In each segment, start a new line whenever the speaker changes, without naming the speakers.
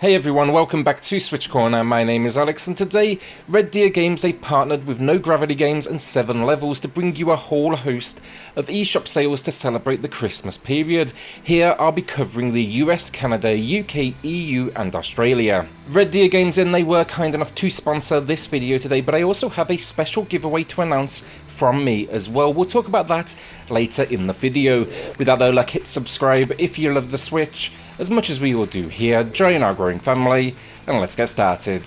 Hey everyone, welcome back to SwitchCorner. My name is Alex, and today Red Deer Games, they've partnered with No Gravity Games and 7 Levels to bring you a whole host of eShop sales to celebrate the Christmas period. Here I'll be covering the US, Canada, UK, EU and Australia. Red Deer Games they were kind enough to sponsor this video today, but I also have a special giveaway to announce from me as well. We'll talk about that later in the video. Without though, hit subscribe if you love the Switch as much as we all do here. Join our growing family, and let's get started.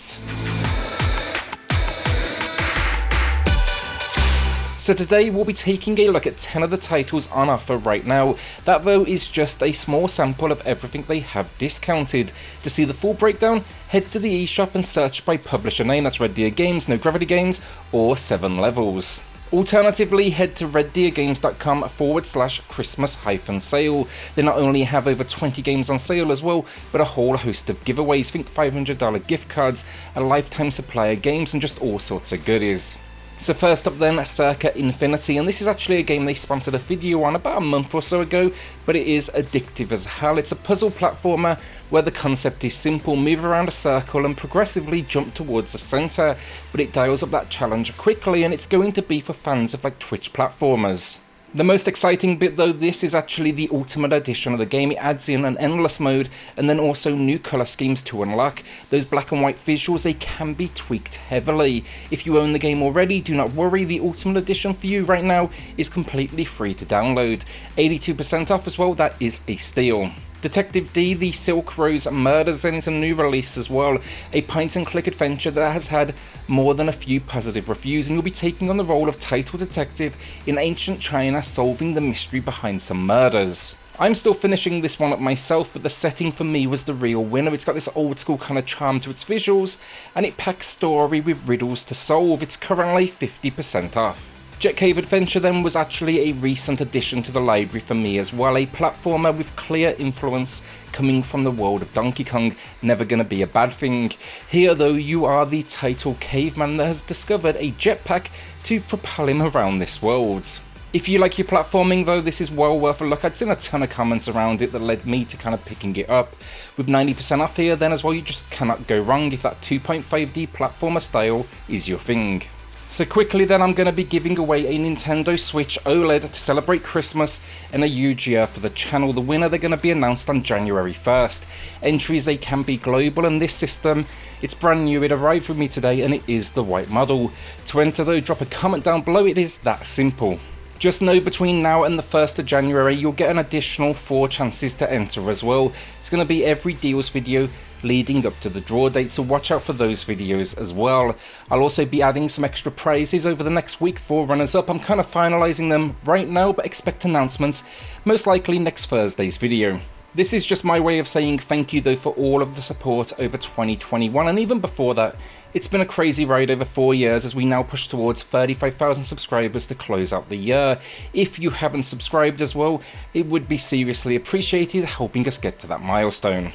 So today we'll be taking a look at 10 of the titles on offer right now. That though is just a small sample of everything they have discounted. To see the full breakdown, head to the eShop and search by publisher name. That's Red Deer Games, No Gravity Games, or 7 Levels. Alternatively, head to reddeergames.com/Christmas-sale. They not only have over 20 games on sale as well, but a whole host of giveaways. Think $500 gift cards, a lifetime supply of games, and just all sorts of goodies. So first up then, Circa Infinity, and this is actually a game they sponsored a video on about a month or so ago, but it is addictive as hell. It's a puzzle platformer where the concept is simple: move around a circle and progressively jump towards the centre, but it dials up that challenge quickly, and it's going to be for fans of Twitch platformers. The most exciting bit though, this is actually the Ultimate Edition of the game. It adds in an endless mode and then also new colour schemes to unlock. Those black and white visuals, they can be tweaked heavily. If you own the game already, do not worry, the Ultimate Edition for you right now is completely free to download. 82% off as well, that is a steal. Detective D, the Silk Rose Murders, then is a new release as well, a point-and-click adventure that has had more than a few positive reviews, and you'll be taking on the role of title detective in ancient China, solving the mystery behind some murders. I'm still finishing this one up myself, but the setting for me was the real winner. It's got this old school kind of charm to its visuals, and it packs story with riddles to solve. It's currently 50% off. Kave Adventure then was actually a recent addition to the library for me as well, a platformer with clear influence coming from the world of Donkey Kong, never gonna be a bad thing. Here though, you are the title caveman that has discovered a jetpack to propel him around this world. If you like your platforming though, this is well worth a look. I'd seen a ton of comments around it that led me to kind of picking it up. With 90% off here then as well, you just cannot go wrong if that 2.5D platformer style is your thing. So quickly then, I'm going to be giving away a Nintendo Switch OLED to celebrate Christmas and a huge year for the channel. The winner, they're going to be announced on January 1st. Entries, they can be global, and this system, it's brand new. It arrived with me today and it is the white model. To enter though, drop a comment down below. It is that simple. Just know between now and the 1st of January, you'll get an additional 4 chances to enter as well. It's going to be every deals video leading up to the draw date, so watch out for those videos as well. I'll also be adding some extra prizes over the next week for runners up. I'm kind of finalising them right now, but expect announcements most likely next Thursday's video. This is just my way of saying thank you though for all of the support over 2021, and even before that. It's been a crazy ride over 4 years as we now push towards 35,000 subscribers to close out the year. If you haven't subscribed as well, it would be seriously appreciated, helping us get to that milestone.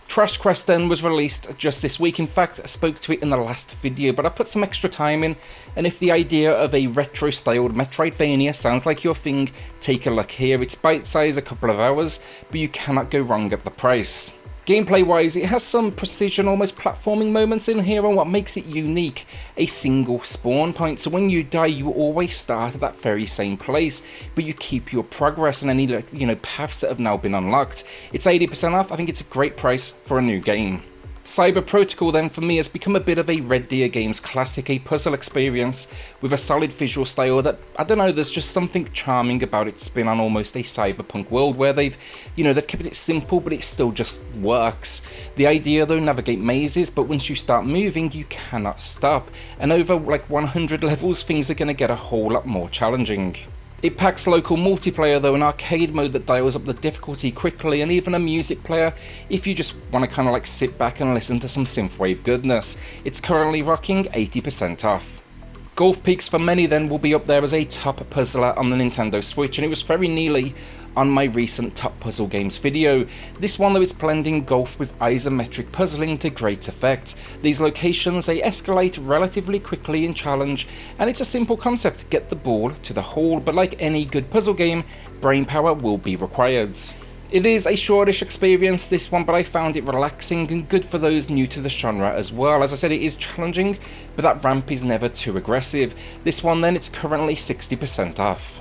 Trash Quest then was released just this week. In fact, I spoke to it in the last video, but I put some extra time in, and if the idea of a retro-styled Metroidvania sounds like your thing, take a look here. It's bite-sized, a couple of hours, but you cannot go wrong at the price. Gameplay-wise, it has some precision, almost platforming moments in here, and what makes it unique, a single spawn point. So when you die, you always start at that very same place, but you keep your progress and any paths that have now been unlocked. It's 80% off. I think it's a great price for a new game. Cyber Protocol then for me has become a bit of a Red Deer Games classic, a puzzle experience with a solid visual style that, I don't know, there's just something charming about its spin on almost a cyberpunk world where they've kept it simple, but it still just works. The idea though, navigate mazes, but once you start moving, you cannot stop. And over 100 levels, things are going to get a whole lot more challenging. It packs local multiplayer though, an arcade mode that dials up the difficulty quickly, and even a music player if you just want to kind of sit back and listen to some synthwave goodness. It's currently rocking 80% off. Golf Peaks for many then will be up there as a top puzzler on the Nintendo Switch, and it was very nearly on my recent top puzzle games video. This one though, it's blending golf with isometric puzzling to great effect. These locations, they escalate relatively quickly in challenge, and it's a simple concept: get the ball to the hole, but like any good puzzle game, brain power will be required. It is a shortish experience, this one, but I found it relaxing and good for those new to the genre as well. As I said, it is challenging, but that ramp is never too aggressive. This one then, it's currently 60% off.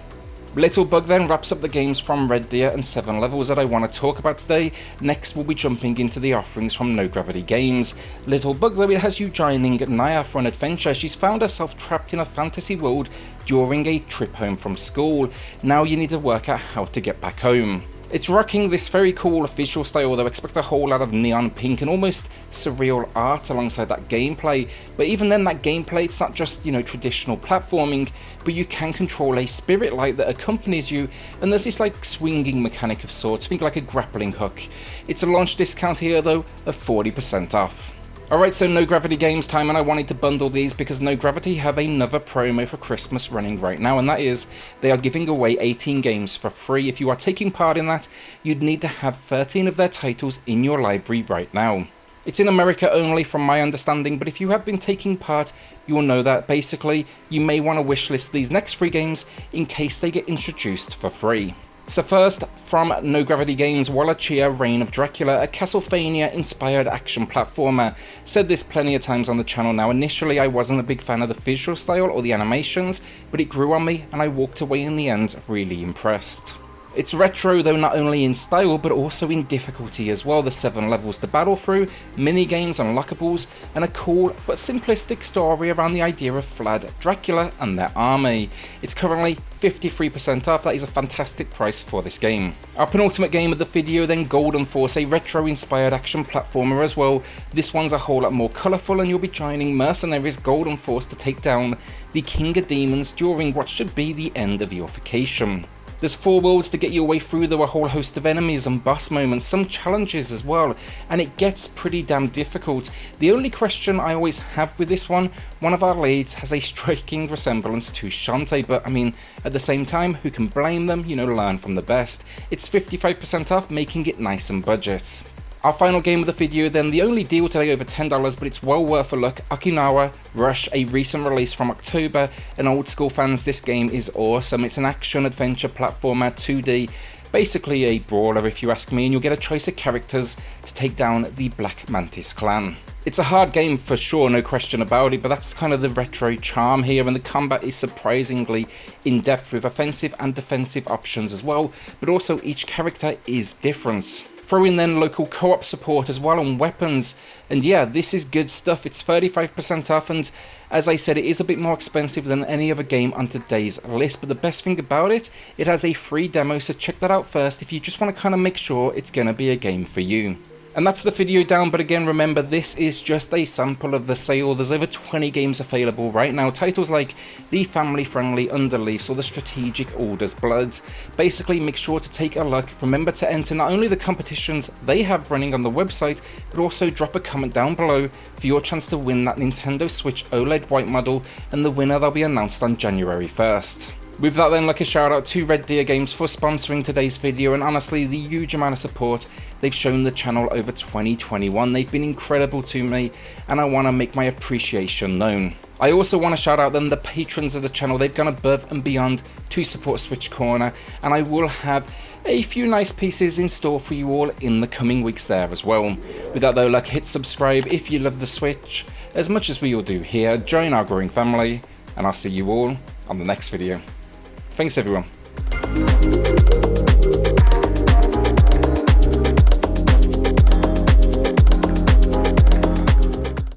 Little Bug then wraps up the games from Red Deer and 7 Levels that I want to talk about today. Next we'll be jumping into the offerings from No Gravity Games. Little Bug though, it has you joining Naya for an adventure. She's found herself trapped in a fantasy world during a trip home from school. Now you need to work out how to get back home. It's rocking this very cool visual style though. Expect a whole lot of neon pink and almost surreal art alongside that gameplay, but even then that gameplay, it's not just, traditional platforming, but you can control a spirit light that accompanies you, and there's this like swinging mechanic of sorts, think like a grappling hook. It's a launch discount here though of 40% off. Alright, so No Gravity Games time, and I wanted to bundle these because No Gravity have another promo for Christmas running right now, and that is they are giving away 18 games for free. If you are taking part in that, you'd need to have 13 of their titles in your library right now. It's in America only from my understanding, but if you have been taking part, you'll know that basically you may want to wishlist these next 3 games in case they get introduced for free. So first, from No Gravity Games, Wallachia Reign of Dracula, a Castlevania-inspired action platformer. Said this plenty of times on the channel now. Initially, I wasn't a big fan of the visual style or the animations, but it grew on me and I walked away in the end really impressed. It's retro though, not only in style but also in difficulty as well. There's 7 levels to battle through, mini games, unlockables, and a cool but simplistic story around the idea of Vlad, Dracula and their army. It's currently 53% off. That is a fantastic price for this game. Our penultimate game of the video then, Golden Force, a retro inspired action platformer as well. This one's a whole lot more colourful and you'll be joining mercenaries Golden Force to take down the King of Demons during what should be the end of your vacation. There's 4 worlds to get your way through, though, a whole host of enemies and boss moments, some challenges as well, and it gets pretty damn difficult. The only question I always have with this one of our leads has a striking resemblance to Shantae, but I mean, at the same time, who can blame them? Learn from the best. It's 55% off, making it nice and budget. Our final game of the video then, the only deal today over $10, but it's well worth a look, Okinawa Rush, a recent release from October, and old school fans, this game is awesome. It's an action-adventure platformer, 2D, basically a brawler if you ask me, and you'll get a choice of characters to take down the Black Mantis clan. It's a hard game for sure, no question about it, but that's kind of the retro charm here, and the combat is surprisingly in-depth with offensive and defensive options as well, but also each character is different. Throw in then local co-op support as well and weapons, and yeah, this is good stuff. It's 35% off, and as I said, it is a bit more expensive than any other game on today's list, but the best thing about it, it has a free demo, so check that out first if you just want to kind of make sure it's going to be a game for you. And that's the video down, but again, remember, this is just a sample of the sale. There's over 20 games available right now. Titles like the family-friendly Underleafs or the strategic Alders Bloods. Basically, make sure to take a look. Remember to enter not only the competitions they have running on the website, but also drop a comment down below for your chance to win that Nintendo Switch OLED white model, and the winner they'll be announced on January 1st. With that then, like a shout out to Red Deer Games for sponsoring today's video, and honestly the huge amount of support they've shown the channel over 2021. They've been incredible to me and I want to make my appreciation known. I also want to shout out then the patrons of the channel. They've gone above and beyond to support SwitchCorner, and I will have a few nice pieces in store for you all in the coming weeks there as well. With that though, like, hit subscribe if you love the Switch as much as we all do here. Join our growing family, and I'll see you all on the next video. Thanks everyone.